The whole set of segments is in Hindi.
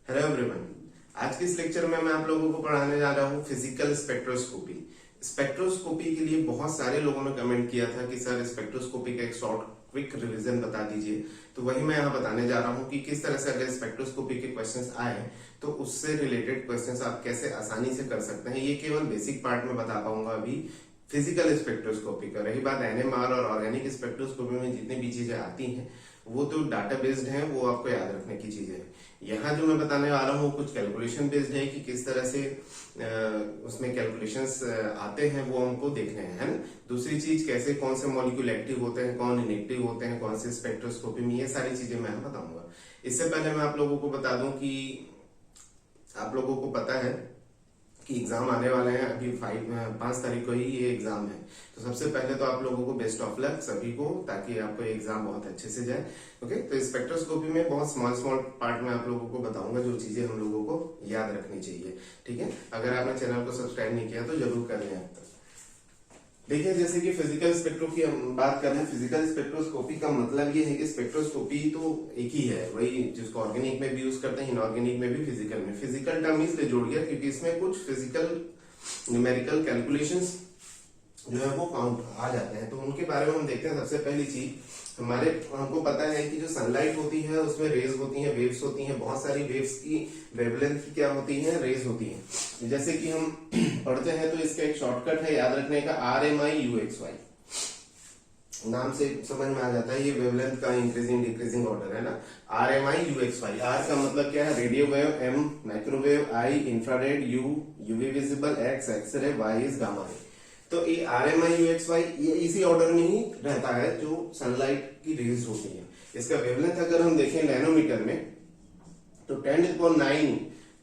Hello everyone. आज के इस लेक्चर में मैं आप लोगों को पढ़ाने जा रहा हूँ फिजिकल स्पेक्ट्रोस्कोपी। स्पेक्ट्रोस्कोपी के लिए बहुत सारे लोगों ने कमेंट किया था कि सर स्पेक्ट्रोस्कोपी का एक शॉर्ट क्विक रिवीजन बता दीजिए। तो वही मैं यहाँ बताने जा रहा हूँ कि किस तरह से अगर स्पेक्ट्रोस्कोपी के क्वेश्चंस आए तो उससे रिलेटेड क्वेश्चंस आप कैसे आसानी से कर सकते हैं। ये केवल बेसिक पार्ट में बता पाऊंगा अभी फिजिकल स्पेक्ट्रोस्कोपी का। रही बात एनएमआर और ऑर्गेनिक स्पेक्ट्रोस्कोपी में जितनी भी चीजें आती हैं वो तो डाटा बेस्ड है, वो आपको याद रखने की चीजें है। यहाँ जो मैं बताने वाला हूँ कुछ कैलकुलेशन बेस्ड है कि किस तरह से उसमें कैलकुलेशंस आते हैं वो हमको देखने हैं, है ना। दूसरी चीज कैसे कौन से मॉलिक्यूल एक्टिव होते हैं, कौन इनएक्टिव होते हैं, कौन से स्पेक्ट्रोस्कोपी में, ये सारी चीजें मैं बताऊंगा। इससे पहले मैं आप लोगों को बता दूं कि आप लोगों को पता है कि एग्जाम आने वाले हैं। अभी 5 तारीख को ही ये एग्जाम है। तो सबसे पहले तो आप लोगों को बेस्ट ऑफ लक सभी को, ताकि आपको एग्जाम बहुत अच्छे से जाए। ओके, तो स्पेक्ट्रोस्कोपी में बहुत स्मॉल स्मॉल पार्ट में आप लोगों को बताऊंगा जो चीजें हम लोगों को याद रखनी चाहिए। ठीक है, अगर आपने चैनल को सब्सक्राइब नहीं किया तो जरूर कर लें अब तक। देखिए, जैसे कि फिजिकल स्पेक्ट्रो की हम बात कर रहे हैं, फिजिकल स्पेक्ट्रोस्कोपी का मतलब ये है कि स्पेक्ट्रोस्कोपी तो एक ही है, वही जिसको ऑर्गेनिक में भी यूज करते हैं, इनऑर्गेनिक में भी, फिजिकल में। फिजिकल टर्म इसलिए जोड़ गया क्योंकि इसमें कुछ फिजिकल न्यूमेरिकल कैलकुलेशंस जो है वो काउंट आ जाते हैं। तो उनके बारे में हम देखते हैं। सबसे पहली चीज हमको पता है कि जो सनलाइट होती है उसमें रेज होती हैं, वेव्स होती हैं। बहुत सारी वेव्स की वेवलेंथ की क्या होती है, रेज होती हैं। जैसे कि हम पढ़ते हैं तो इसका एक शॉर्टकट है याद रखने का, RMI/UXY। नाम से समझ में आ जाता है ये वेवलेंथ का इंक्रीजिंग डिक्रीजिंग ऑर्डर है ना। RMI/UXY। R का मतलब क्या है, radio wave, M microwave, I infrared, U UV visible, X X ray, Y is gamma ray. तो ये RMI/UXY ये इसी ऑर्डर में ही रहता है जो सनलाइट की रेज होती है। इसका वेवलेंथ अगर हम देखें नैनोमीटर में तो 10⁹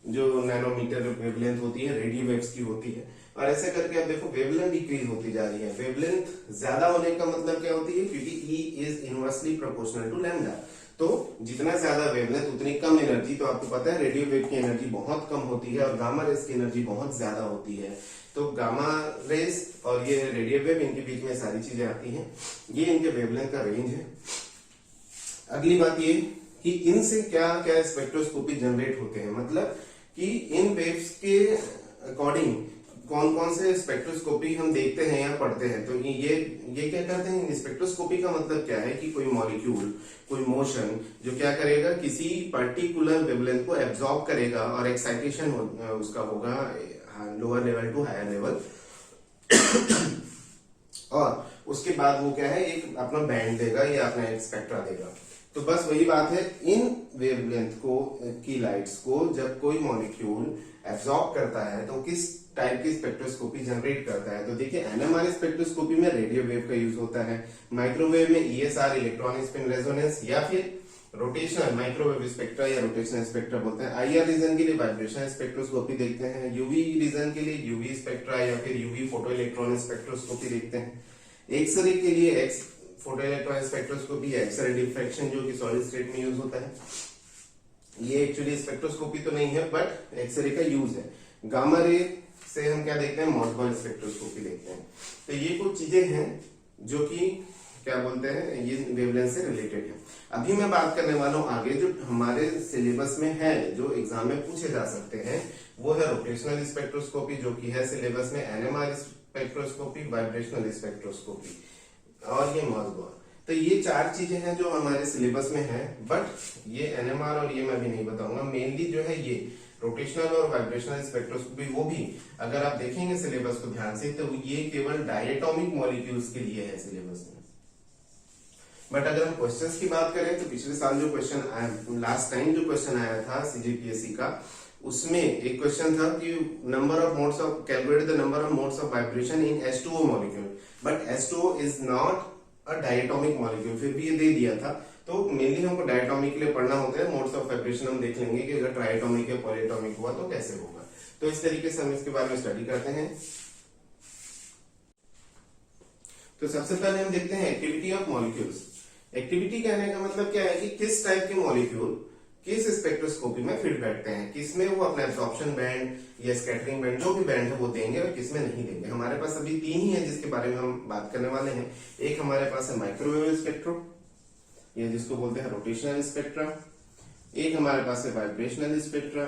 जो नैनोमीटर वेवलेंथ होती है रेडियो वेव्स की होती है। और ऐसे करके आप देखो वेवलेंथ डिक्रीज होती जा रही है। वेवलेंथ ज्यादा होने का मतलब क्या होती है, क्योंकि E is inversely proportional to lambda. तो जितना ज्यादा वेवलेंथ उतनी कम एनर्जी। तो आपको पता है रेडियो वेव की एनर्जी बहुत कम होती है और गामा रेस की एनर्जी बहुत ज्यादा होती है। तो गामा रेस और ये रेडियो वेव, इनके बीच में सारी चीजें आती हैं। ये इनके वेवलेंथ का रेंज है। अगली बात ये कि इनसे क्या क्या स्पेक्ट्रोस्कोपी जनरेट होते हैं, मतलब कि इन वेव्स के अकॉर्डिंग कौन कौन से स्पेक्ट्रोस्कोपी हम देखते हैं या पढ़ते हैं। तो ये क्या करते हैं, स्पेक्ट्रोस्कोपी का मतलब क्या है कि कोई मॉलिक्यूल, कोई मोशन जो क्या करेगा, किसी पर्टिकुलर वेवलेंथ को एब्जॉर्ब करेगा और एक्साइटेशन उसका होगा lower level to higher level और उसके बाद वो क्या है, एक अपना बैंड देगा या अपना एक स्पेक्ट्रा देगा। तो बस वही बात है, इन वेवलेंथ को की लाइट्स को जब कोई मॉलिक्यूल एब्जॉर्ब करता है तो किस टाइप की स्पेक्ट्रोस्कोपी जनरेट करता है। तो देखिए, एनएमआर स्पेक्ट्रोस्कोपी में रेडियो वेव का यूज होता है, माइक्रोवेव में ESR इलेक्ट्रॉनिक स्पिन रेजोनेंस, या फिर रोटेशनल माइक्रोवेव स्पेक्ट्रा या रोटेशनल स्पेक्ट्रा बोलते हैं। IR रीजन के लिए वाइब्रेशनल स्पेक्ट्रोस्कोपी देखते हैं, यूवी रीजन के लिए यूवी स्पेक्ट्रा या फिर यूवी फोटो इलेक्ट्रॉनिक स्पेक्ट्रोस्कोपी देखते हैं। एक्सरे के लिए एक्स फोटो इलेक्ट्रॉनिक स्पेक्ट्रोस्कोपी या एक्सरे डिफ्रैक्शन जो कि सॉलिड स्टेट में यूज होता है। ये एक्चुअली स्पेक्ट्रोस्कोपी तो नहीं है बट एक्सरे का यूज है। गामा रे से हम क्या देखते हैं, मॉडबर्न स्पेक्ट्रोस्कोपी देखते हैं। तो ये कुछ चीजें हैं जो कि क्या बोलते हैं, ये वेवलेंथ से रिलेटेड है। अभी मैं बात करने वाला हूं आगे जो हमारे सिलेबस में है, जो एग्जाम में पूछे जा सकते हैं, वो है रोटेशनल स्पेक्ट्रोस्कोपी जो कि है सिलेबस में, एनएमआर स्पेक्ट्रोस्कोपी, वाइब्रेशनल स्पेक्ट्रोस्कोपी और ये मॉडबर्न। तो ये 4 चीजें हैं जो हमारे सिलेबस में है, बट ये एनएमआर और ये मैं भी नहीं बताऊंगा। मेनली जो है ये रोटेशनल और वाइब्रेशनल स्पेक्ट्रोस्कोपी, वो भी अगर आप देखेंगे सिलेबस को ध्यान से तो ये केवल डायटोमिक मॉलिक्यूल्स के लिए है सिलेबस में। बट अगर हम क्वेश्चंस की बात करें तो पिछले साल जो क्वेश्चन आया, लास्ट टाइम जो क्वेश्चन आया था CGPSC का, उसमें एक क्वेश्चन था कि number of modes of calculate the number of modes of vibration in H2O molecule, but H2O is not a diatomic molecule. फिर भी ये दे दिया था। तो मेनली हमको डायटोमिक के लिए पढ़ना होता है। मोड्स ऑफ वाइब्रेशन हम देख लेंगे कि अगर ट्राइटोमिक या पॉलीटोमिक हुआ तो कैसे होगा। तो इस तरीके से हम इसके बारे में स्टडी करते हैं। तो सबसे पहले हम देखते हैं एक्टिविटी ऑफ मॉलिक्यूल्स। एक्टिविटी कहने का मतलब क्या है कि किस टाइप के मॉलिक्यूल किस स्पेक्ट्रोस्कोपी में फिट बैठते हैं, किसमें वो अपना एब्जॉर्प्शन बैंड या स्कैटरिंग बैंड जो भी बैंड है वो देंगे और किसमें नहीं देंगे। हमारे पास अभी 3 ही है जिसके बारे में हम बात करने वाले हैं। एक हमारे पास है माइक्रोवेव स्पेक्ट्रो, ये जिसको बोलते हैं रोटेशनल स्पेक्ट्रा। एक हमारे पास है वाइब्रेशनल स्पेक्ट्रा,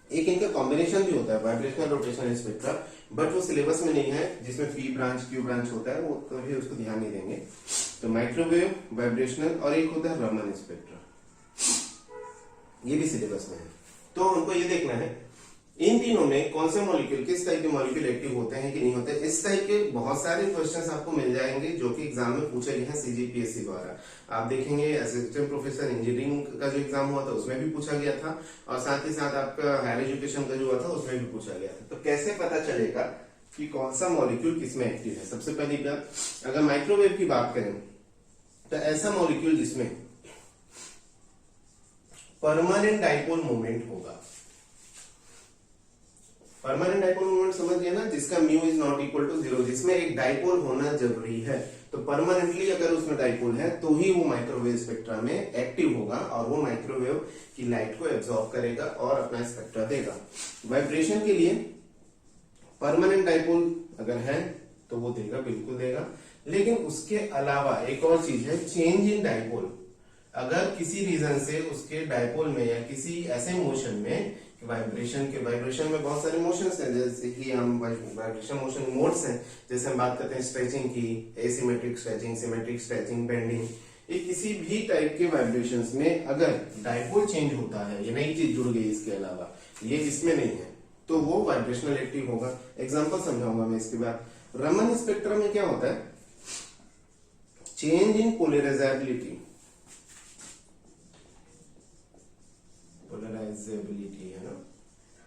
एक इनका कॉम्बिनेशन भी होता है वाइब्रेशनल रोटेशनल स्पेक्ट्रा, बट वो सिलेबस में नहीं है, जिसमें पी ब्रांच क्यू ब्रांच होता है, वो कभी उसको ध्यान नहीं देंगे। तो माइक्रोवेव, वाइब्रेशनल और एक होता है रमन स्पेक्ट्रा, ये भी सिलेबस में है। तो हमको ये देखना है इन तीनों में कौन से मॉलिक्यूल, किस टाइप के मॉलिक्यूल एक्टिव होते हैं कि नहीं होते। इस टाइप के बहुत सारे क्वेश्चंस आपको मिल जाएंगे जो कि एग्जाम में पूछे गए हैं सीजीपीएससी द्वारा। आप देखेंगे असिस्टेंट प्रोफेसर इंजीनियरिंग का जो एग्जाम हुआ था उसमें भी पूछा गया था, और साथ ही साथ आपका हायर एजुकेशन का जो हुआ था उसमें भी पूछा गया था। तो कैसे पता चलेगा कि कौन सा मॉलिक्यूल किसमें एक्टिव है? सबसे पहली बात, अगर माइक्रोवेव की बात करें तो ऐसा मॉलिक्यूल जिसमें परमानेंट डाइपोल मोमेंट होगा। परमानेंट डाइपोल मोमेंट समझ गए ना, जिसका mu is not equal to 0, जिसमें एक डाइपोल होना जरूरी है। तो परमानेंटली अगर उसमें डाइपोल है तो ही वो माइक्रोवेव स्पेक्ट्रा में एक्टिव होगा और वो माइक्रोवेव की लाइट को एब्जॉर्ब करेगा और अपना स्पेक्ट्रा देगा। वाइब्रेशन के लिए परमानेंट डाइपोल अगर है तो वो देगा, बिल्कुल देगा। लेकिन उसके अलावा एक और चीज है, चेंज इन डाइपोल। अगर किसी रीजन से उसके डाइपोल में या किसी ऐसे मोशन में, वाइब्रेशन में बहुत सारे मोशंस हैं, जैसे कि हम वाइब्रेशन मोशन मोड्स हैं, जैसे हम बात करते हैं स्ट्रेचिंग की, asymmetric stretching, symmetric stretching, bending. ये किसी भी टाइप के वाइब्रेशंस में अगर डाइपोल चेंज होता है, ये नई चीज जुड़ गई इसके अलावा, ये इसमें नहीं है, तो वो वाइब्रेशनल एक्टिव होगा। एग्जांपल समझाऊंगा मैं इसके बाद। रमन स्पेक्ट्रम में क्या होता है? चेंज इन पोलराइजेबिलिटी है ना,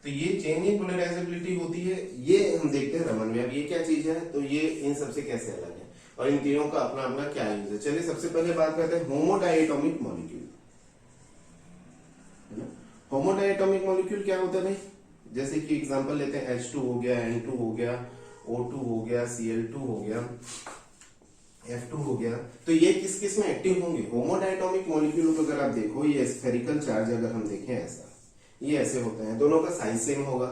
तो ये चेंज इन पोलराइजेबिलिटी होती है, ये हम देखते हैं रमन में। अब ये क्या चीज है, तो ये इन सबसे कैसे अलग है और इन तीनों का अपना अपना क्या यूज है। चलिए सबसे पहले बात करते हैं होमोडायटोमिक मॉलिक्यूल, है ना। होमोडायटोमिक मॉलिक्यूल क्या होता है भाई? जैसे कि एग्जांपल लेते हैं, H2 हो गया, N2 हो गया, O2 हो गया, Cl2 हो गया, F2 हो गया। तो ये किस किस में एक्टिव होंगे? होमोडायटोमिक मॉलिक्यूल को अगर आप देखो, ये स्फेरिकल चार्ज अगर हम देखें ऐसा, ये ऐसे होते हैं, दोनों का साइज सेम होगा,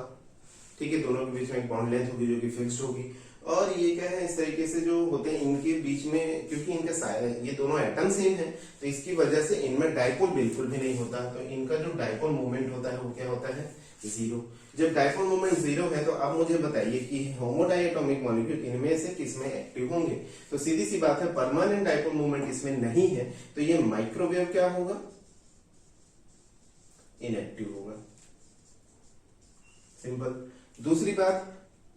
ठीक है, दोनों के बीच में एक बॉन्ड लेंथ होगी जो कि फिक्स्ड होगी। और ये क्या है, इस तरीके से जो होते हैं इनके बीच में, क्योंकि इनका ये दोनों एटम सेम है, तो इसकी वजह से इनमें डाइपोल बिल्कुल भी नहीं होता। तो इनका जो डाइपोल मोमेंट होता है वो क्या होता है? 0। जब डाइपोल मोमेंट 0 है तो अब मुझे बताइए कि होमोडायटोमिक मॉलिक्यूल इनमें से किसमें एक्टिव होंगे? तो सीधी सी बात है, परमानेंट डाइपोल मोमेंट इसमें नहीं है, तो ये माइक्रोवेव क्या होगा? इनएक्टिव होगा, सिंपल। दूसरी बात,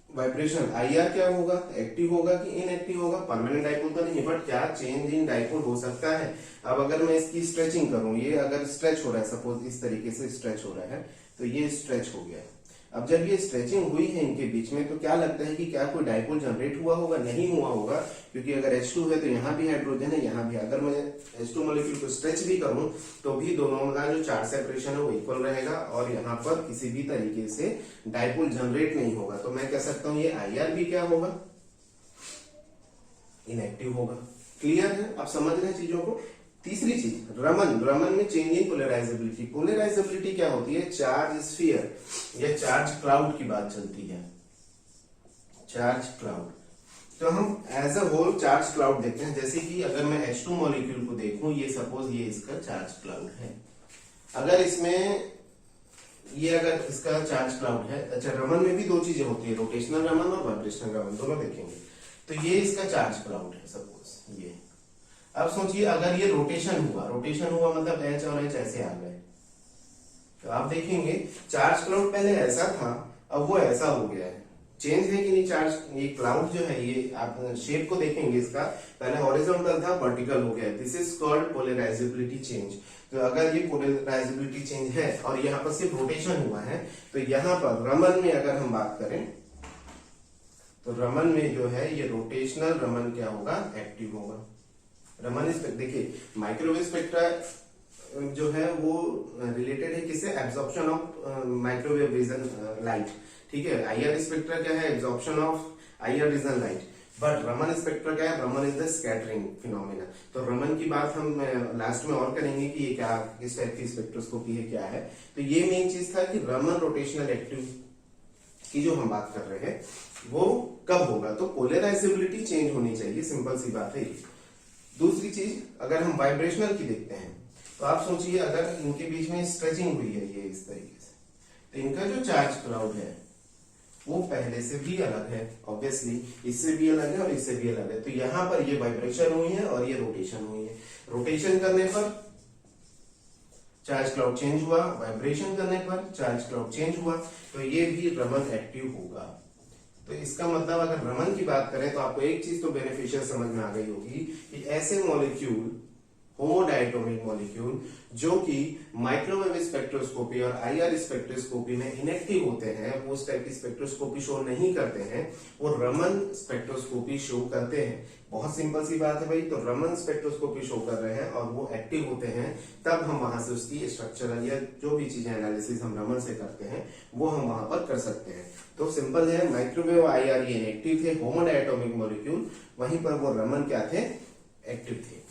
वाइब्रेशन आईआर क्या होगा? एक्टिव होगा कि इनएक्टिव होगा? परमानेंट डाइपोल तो नहीं, बट क्या चेंज इन डाइपोल हो सकता है? अब अगर मैं इसकी स्ट्रेचिंग करूं, ये अगर स्ट्रेच हो रहा है, सपोज इस तरीके से स्ट्रेच हो रहा है, तो ये स्ट्रेच हो गया। अब जब ये स्ट्रेचिंग हुई है इनके बीच में, तो क्या लगता है कि क्या कोई डाइपोल जनरेट हुआ होगा? नहीं हुआ होगा, क्योंकि अगर H2 है तो यहाँ भी हाइड्रोजन है, यहाँ भी। अगर मैं H2 मॉलिक्यूल को स्ट्रेच भी करूं तो भी दोनों का जो चार्ज सेपरेशन है वो इक्वल रहेगा और यहाँ पर किसी भी तरीके से डाइपोल जनरेट नहीं होगा। तो मैं कह सकता हूँ ये आईआर भी क्या होगा? इनएक्टिव होगा। क्लियर है? आप समझ रहे हैं चीजों को। तीसरी चीज, रमन में चेंज इन पोलराइजेबिलिटी। पोलराइजेबिलिटी क्या होती है? चार्ज स्फीयर या चार्ज क्लाउड की बात चलती है, चार्ज क्लाउड। तो हम as a whole charge cloud देखते हैं। जैसे कि अगर मैं H2 मॉलिक्यूल को देखूं, ये सपोज ये इसका चार्ज क्लाउड है, अगर इसमें ये अगर इसका चार्ज क्लाउड है। अच्छा, रमन में भी दो चीजें होती है, रोटेशनल रमन और वाइब्रेशनल रमन, दोनों देखेंगे। तो ये इसका चार्ज क्लाउड है सपोज ये। अब सोचिए अगर ये रोटेशन हुआ मतलब H और H ऐसे आ गए, तो आप देखेंगे चार्ज क्लाउड पहले ऐसा था, अब वो ऐसा हो गया है। चेंज है कि नहीं चार्ज? ये क्लाउड जो है, ये आप शेप को देखेंगे इसका, पहले हॉरिजॉन्टल था, वर्टिकल हो गया। This is called polarisability change. तो अगर ये पोलराइजेबिलिटी चेंज है और यहाँ पर सिर्फ रोटेशन हुआ है, तो यहाँ पर रमन में अगर हम बात करें तो रमन में जो है ये रोटेशनल रमन क्या होगा? एक्टिव होगा। रमन देखिए, माइक्रोवेव स्पेक्ट्रा जो है वो रिलेटेड है किससे? Absorption of microwave region light, ठीक है। आईआर स्पेक्ट्रा क्या है? Absorption of IR region light. But Raman spectra क्या है? Raman is the scattering phenomena. तो रमन की बात हम लास्ट में और करेंगे कि ये क्या, किस टाइप की स्पेक्ट्रोस्कोपी है, क्या है। तो ये मेन चीज था कि रमन रोटेशनल एक्टिव की जो हम बात कर रहे हैं वो कब होगा? तो पोलराइजेबिलिटी चेंज होनी चाहिए, सिंपल सी बात है। दूसरी चीज, अगर हम वाइब्रेशनल की देखते हैं, तो आप सोचिए अगर इनके बीच में स्ट्रेचिंग हुई है ये इस तरीके से, तो इनका जो चार्ज क्लाउड है वो पहले से भी अलग है, ऑब्वियसली इससे भी अलग है और इससे भी अलग है। तो यहां पर ये वाइब्रेशन हुई है और ये रोटेशन हुई है। रोटेशन करने पर चार्ज क्लाउड चेंज हुआ, वाइब्रेशन करने पर चार्ज क्लाउड चेंज हुआ, तो ये भी रमन एक्टिव होगा। तो इसका मतलब अगर रमन की बात करें तो आपको एक चीज तो बेनिफिशियल समझ में आ गई होगी कि ऐसे मॉलिक्यूल, होमोडायटोमिक मॉलिक्यूल जो कि माइक्रोवेव स्पेक्ट्रोस्कोपी और आईआर स्पेक्ट्रोस्कोपी में इनएक्टिव होते हैं, वो उस टाइप की स्पेक्ट्रोस्कोपी शो नहीं करते हैं, वो रमन स्पेक्ट्रोस्कोपी शो करते हैं। बहुत सिंपल सी बात है भाई, तो रमन स्पेक्ट्रोस्कोपी शो कर रहे हैं और वो एक्टिव होते हैं, तब हम वहां से उसकी स्ट्रक्चरल या जो भी चीजें एनालिसिस हम रमन से करते हैं वो हम वहां पर कर सकते हैं। तो सिंपल है, माइक्रोवेव आईआर ये इनएक्टिव थे, होमोडायटोमिक मॉलिक्यूल, वहीं पर वो रमन क्या थे, एक्टिव थे।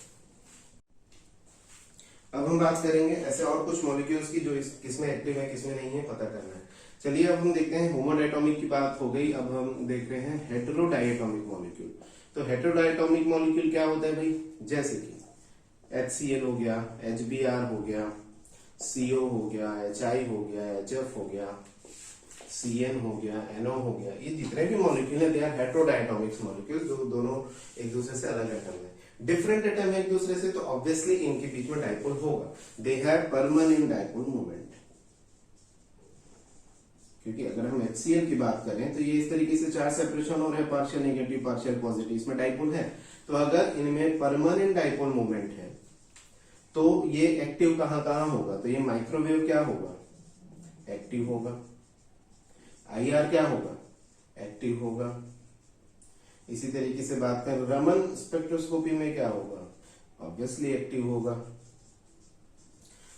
अब हम बात करेंगे ऐसे और कुछ मॉलिक्यूल्स की जो किसमें एक्टिव है किसमें नहीं है पता करना है। चलिए अब हम देखते हैं, होमोडायटोमिक की बात हो गई, अब हम देख रहे हैं हेटेरोडायटोमिक मॉलिक्यूल। तो हेटेरोडायटोमिक मॉलिक्यूल क्या होता है भाई, जैसे कि HCl हो गया, HBr हो गया, CO हो गया, HI हो गया, HF हो गया, CN हो गया, NO हो गया, ये जितने भी मॉलिक्यूल है दे आर हेटेरोडायटोमिक मॉलिक्यूल, जो दोनों एक दूसरे से अलग एटम है, डिफरेंट एटम है एक दूसरे से, तो ऑब्वियसली इनके बीच में डाइपोल होगा, they have permanent dipole moment. क्योंकि अगर हम HCl की बात करें तो ये इस तरीके से चार्ज सेपरेशन हो रहा है, पार्शियल नेगेटिव पार्शियल पॉजिटिव, इसमें डाइपोल है। तो अगर इनमें परमानेंट डाइपोल मोमेंट है तो ये एक्टिव कहां कहां होगा, तो ये माइक्रोवेव क्या होगा, एक्टिव होगा, IR क्या होगा, एक्टिव होगा। इसी तरीके से बात करें रमन स्पेक्ट्रोस्कोपी में क्या होगा, ऑब्वियसली एक्टिव होगा।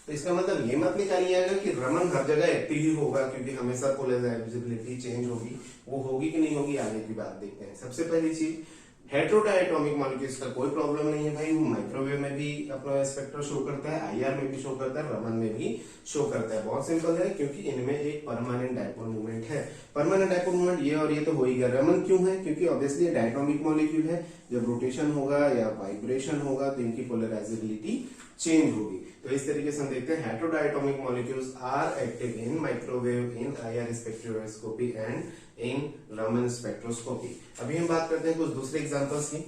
तो इसका मतलब ये मत निकालिएगा कि रमन हर जगह एक्टिव ही होगा, क्योंकि हमेशा पोलराइजेबिलिटी चेंज होगी, वो होगी कि नहीं होगी आगे की बात देखते हैं। सबसे पहली चीज, हेटेरोडायटोमिक मॉलिक्यूल्स का कोई प्रॉब्लम नहीं है भाई, वो माइक्रोवेव में भी अपना स्पेक्ट्रा शो करता है, आईआर में भी शो करता है, रमन में भी शो करता है। बहुत सिंपल है, क्योंकि इनमें एक परमानेंट डाइपोल मूवमेंट है। परमानेंट डाइपोल मूवमेंट ये और ये तो हो ही गया। रमन क्यों है, क्योंकि ऑब्वियसली डायटोमिक मॉलिक्यूल है, जब रोटेशन होगा या वाइब्रेशन होगा तो इनकी पोलराइजेबिलिटी चेंज होगी। तो इस तरीके से हम देखते हैं heterodiatomic molecules are active in microwave, in IR spectroscopy and in Raman spectroscopy. अभी हम बात करते हैं कुछ दूसरे एग्जांपल्स की,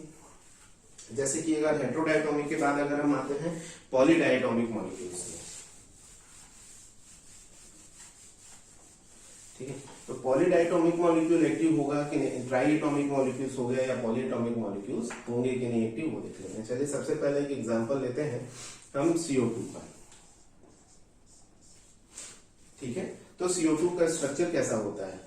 जैसे कि अगर हेटेरोडायटोमिक के बाद अगर हम आते हैं पॉलीडायटोमिक मॉलिक्यूल्स में, ठीक है। तो पॉलीडायटोमिक मॉलिक्यूल एक्टिव होगा कि नहीं, ट्राई एटोमिक मॉलिक्यूल्स हो गया या पॉलीएटोमिक मॉलिक्यूल्स होंगे कि नहीं एक्टिव, वो देख लेते हैं। चलिए सबसे पहले एक एग्जांपल लेते हैं हम CO2 का, ठीक है। तो CO2 का स्ट्रक्चर कैसा होता है,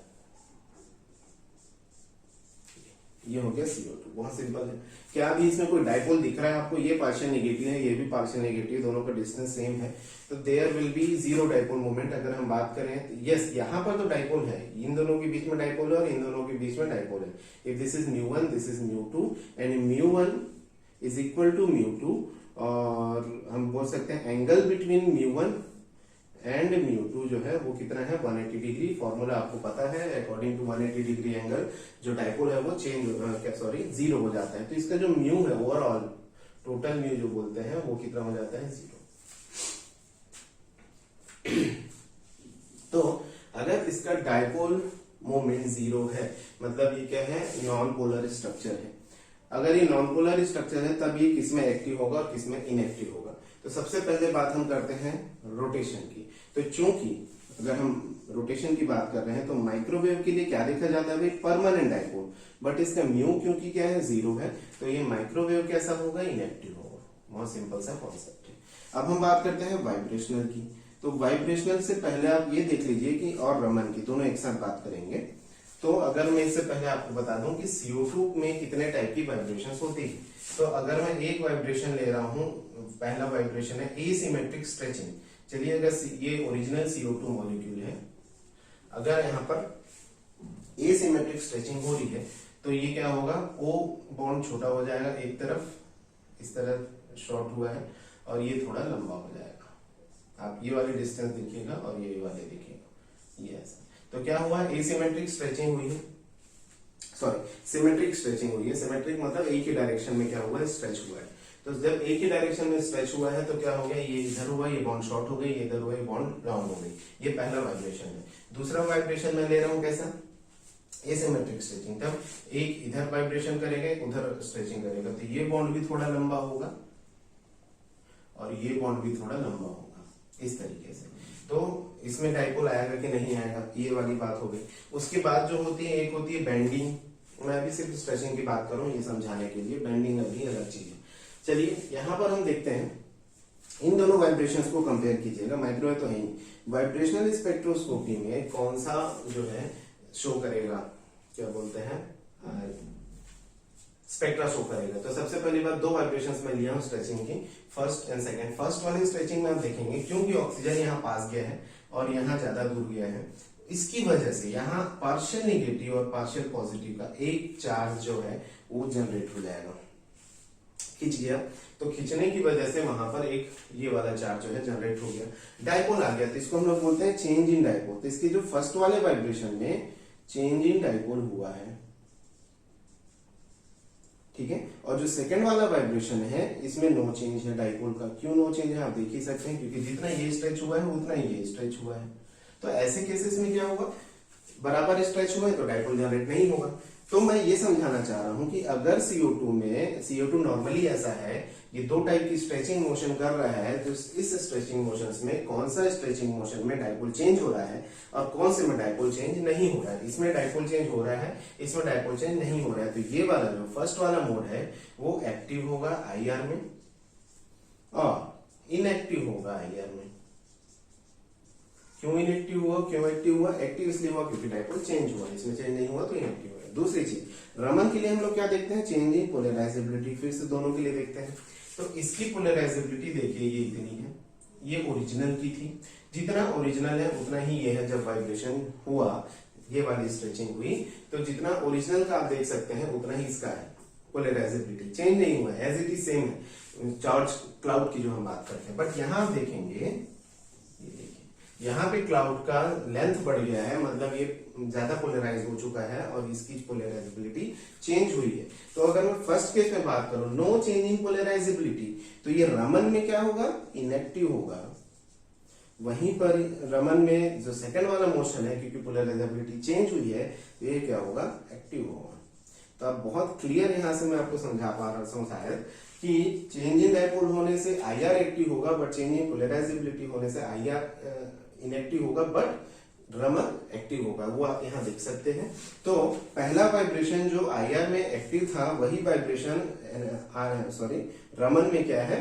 ये हो गया CO2, बहुत सिंपल है। क्या अभी इसमें कोई डाइपोल दिख रहा है आपको, ये पार्शियल नेगेटिव है, ये भी पार्शियल नेगेटिव, दोनों का डिस्टेंस सेम है, तो there will be zero dipole moment. अगर हम बात करें तो यस, यहाँ पर तो डाइपोल है, इन दोनों के बीच में डाइपोल है और इन दोनों के बीच में डाइपोल है। If this is μ1, this is μ2 and μ1 is equal to μ2, और हम बोल सकते हैं एंगल बिटवीन μ1 एंड μ2 जो है वो कितना है, 180 डिग्री। फॉर्मूला आपको पता है, अकॉर्डिंग टू 180 डिग्री एंगल जो डाइपोल है वो जीरो हो जाता है। तो इसका जो म्यू है ओवरऑल टोटल म्यू जो बोलते हैं वो कितना हो जाता है, 0। तो अगर इसका डाइपोल मोमेंट 0 है, मतलब ये क्या है, नॉन पोलर स्ट्रक्चर है। अगर ये नॉन पोलर स्ट्रक्चर है तब ये किसमें एक्टिव होगा और किसमें इनएक्टिव होगा। तो सबसे पहले बात हम करते हैं रोटेशन की। तो चूंकि अगर हम रोटेशन की बात कर रहे हैं तो माइक्रोवेव के लिए क्या देखा जाता है भाई, परमानेंट डाइपोल, बट इसका म्यू क्योंकि क्या है, 0 है, तो ये माइक्रोवेव कैसा होगा, इनएक्टिव होगा। बहुत सिंपल सा कॉन्सेप्ट है। अब हम बात करते हैं वाइब्रेशनल की। तो वाइब्रेशनल से पहले आप ये देख लीजिए कि, और रमन की, दोनों एक साथ बात करेंगे। तो अगर मैं इससे पहले आपको बता दूं कि CO2 में कितने टाइप की वाइब्रेशन होती है। तो अगर मैं एक वाइब्रेशन ले रहा हूं, पहला वाइब्रेशन है एसिमेट्रिक स्ट्रेचिंग। चलिए अगर ये ओरिजिनल CO2 मॉलिक्यूल है, अगर यहाँ पर एसिमेट्रिक स्ट्रेचिंग हो रही है तो ये क्या होगा, O बॉन्ड छोटा हो जाएगा, एक तरफ इस तरह शॉर्ट हुआ है और ये थोड़ा लंबा हो जाएगा। आप ये वाली डिस्टेंस देखिएगा और ये वाले देखिएगा, ये ऐसा। तो क्या हुआ, एसिमेट्रिक स्ट्रेचिंग हुई है, सॉरी सिमेट्रिक स्ट्रेचिंग हुई है। सिमेट्रिक मतलब एक ही डायरेक्शन में क्या हुआ है, स्ट्रेच हुआ है। तो तो जब एक ही डायरेक्शन में स्ट्रेच हुआ है तो क्या हो गया, ये इधर हुआ, ये बॉन्ड शॉर्ट हो गई, ये इधर हुआ, ये बॉन्ड डाउन हो गई। ये पहला वाइब्रेशन है। दूसरा वाइब्रेशन मैं ले रहा हूं कैसा, एसिमेट्रिक स्ट्रेचिंग। तब एक इधर वाइब्रेशन करेगा, उधर स्ट्रेचिंग करेगा, तो ये बॉन्ड भी थोड़ा लंबा होगा और ये बॉन्ड भी थोड़ा लंबा होगा, इस तरीके से। तो इसमें डाइपोल आएगा कि नहीं आएगा, ये वाली बात हो गई। उसके बाद जो होती है, एक होती है बेंडिंग। मैं अभी सिर्फ स्ट्रेचिंग की बात करूं ये समझाने के लिए, बेंडिंग अभी अलग चीज है। चलिए यहां पर हम देखते हैं, इन दोनों वाइब्रेशंस को कंपेयर कीजिएगा। माइक्रोवेव तो है ही, वाइब्रेशनल स्पेक्ट्रोस्कोपी में कौन सा जो है शो करेगा, क्या बोलते हैं, स्पेक्ट्रा शो करेगा। तो सबसे पहली बात, दो वाइब्रेशंस में लिया हूं स्ट्रेचिंग की, फर्स्ट एंड सेकंड। फर्स्ट वाली स्ट्रेचिंग में आप देखेंगे क्योंकि ऑक्सीजन यहाँ पास गया है और यहाँ ज्यादा दूर गया है, इसकी वजह से यहाँ पार्शियल नेगेटिव और पार्शियल पॉजिटिव का एक चार्ज जो है वो जनरेट हो जाएगा। खिंच गया, तो खिंचने की वजह से वहां पर एक ये वाला चार्ज जो है जनरेट हो गया, डाइपोल आ गया। तो इसको हम लोग बोलते हैं चेंज इन डाइपोल। तो इसके जो फर्स्ट वाले वाइब्रेशन में चेंज इन डाइपोल हुआ है, ठीक है। और जो सेकंड वाला वाइब्रेशन है इसमें नो चेंज है डाइपोल का। क्यों नो चेंज है आप देख ही सकते हैं, क्योंकि जितना ये स्ट्रेच हुआ है उतना ही ये स्ट्रेच हुआ है। तो ऐसे केसेस में क्या होगा, बराबर स्ट्रेच हुआ है तो डाइपोल जनरेट नहीं होगा। तो मैं ये समझाना चाह रहा हूं कि अगर CO2 में, CO2 नॉर्मली ऐसा है, ये दो टाइप की स्ट्रेचिंग मोशन कर रहा है, तो इस स्ट्रेचिंग मोशंस में कौन सा स्ट्रेचिंग मोशन में डाइपोल चेंज हो रहा है और कौन से में डाइपोल चेंज नहीं हो रहा है। इसमें डाइपोल चेंज हो रहा है, इसमें डाइपोल चेंज नहीं हो रहा है। तो ये वाला जो फर्स्ट वाला मोड है वो एक्टिव होगा IR में और इनएक्टिव होगा IR में। क्यों इनएक्टिव हुआ, क्यों एक्टिव हुआ, एक्टिव इसलिए हुआ क्योंकि डाइपोल चेंज हुआ, इसमें चेंज नहीं हुआ तो इनएक्टिव हुआ। दूसरी चीज, रमन के लिए हम लोग क्या देखते हैं, चेंज इन पोलराइजेबिलिटी। फिर से दोनों के लिए देखते हैं, तो इसकी पोलराइजेबिलिटी देखिए ये इतनी है, ये ओरिजिनल की थी, जितना ओरिजिनल है उतना ही ये है। जब वाइब्रेशन हुआ, ये वाली स्ट्रेचिंग हुई, तो जितना ओरिजिनल का आप देख सकते हैं उतना ही इसका है पोलराइजेबिलिटी, चेंज नहीं हुआ है, एज इट इज सेम है। चार्ज क्लाउड की जो हम बात करते हैं, बट यहां आप देखेंगे, यहाँ पे क्लाउड का लेंथ बढ़ गया है, मतलब ये ज्यादा पोलराइज हो चुका है और इसकी पोलराइजेबिलिटी चेंज हुई है। तो अगर मैं फर्स्ट केस में बात करूं, नो चेंज इन पोलराइजेबिलिटी, तो ये रमन में क्या होगा, इनएक्टिव होगा। वहीं पर रमन में जो सेकंड वाला मोशन है, क्योंकि पोलराइजेबिलिटी चेंज हुई है, तो ये क्या होगा, एक्टिव होगा। तो अब बहुत क्लियर यहां से मैं आपको समझा पा रहा हूं शायद कि चेंज इन डाइपोल होने से IR एक्टिव होगा, बट चेंज इन पोलराइजेबिलिटी होने से IR इनएक्टिव होगा, बट रमन एक्टिव होगा। वो आप यहां देख सकते हैं। तो पहला वाइब्रेशन जो IR में एक्टिव था, वही वाइब्रेशन रमन में क्या है,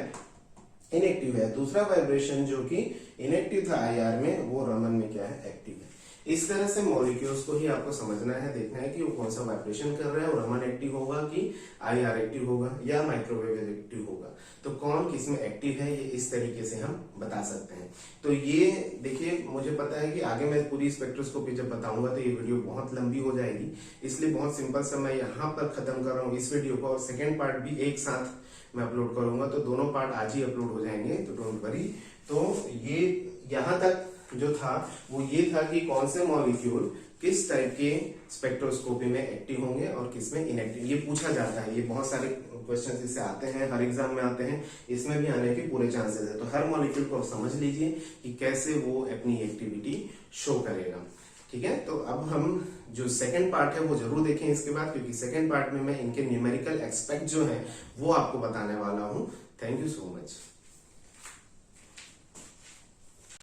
इनएक्टिव है। दूसरा वाइब्रेशन जो कि इनएक्टिव था IR में, वो रमन में क्या है, एक्टिव है। इस तरह से मॉलिक्यूल्स को ही आपको समझना है, देखना है कि वो कौन सा वाइब्रेशन कर रहा है, और रमन एक्टिव होगा कि IR एक्टिव होगा या माइक्रोवेव एक्टिव होगा। तो कौन किस में एक्टिव है, ये इस तरीके से हम बता सकते हैं। तो ये देखिए, मुझे पता है कि आगे मैं पूरी स्पेक्ट्रोस्कोपी जब बताऊंगा तो ये वीडियो बहुत लंबी हो जाएगी, इसलिए बहुत सिंपल सा मैं यहाँ पर खत्म कर रहा हूँ इस वीडियो को, और सेकेंड पार्ट भी एक साथ मैं अपलोड करूंगा, तो दोनों पार्ट आज ही अपलोड हो जाएंगे, तो डोंट वरी। तो ये यहाँ तक जो था वो ये था कि कौन से मॉलिक्यूल किस टाइप के स्पेक्ट्रोस्कोपी में एक्टिव होंगे और किस में इनएक्टिव, ये पूछा जाता है। ये बहुत सारे क्वेश्चन इससे आते हैं, हर एग्जाम में आते हैं, इसमें भी आने के पूरे चांसेस है। तो हर मॉलिक्यूल को समझ लीजिए कि कैसे वो अपनी एक्टिविटी शो करेगा, ठीक है। तो अब हम जो सेकंड पार्ट है वो जरूर देखें इसके बाद, क्योंकि सेकंड पार्ट में मैं इनके न्यूमेरिकल एस्पेक्ट जो है वो आपको बताने वाला हूं। Thank you so much.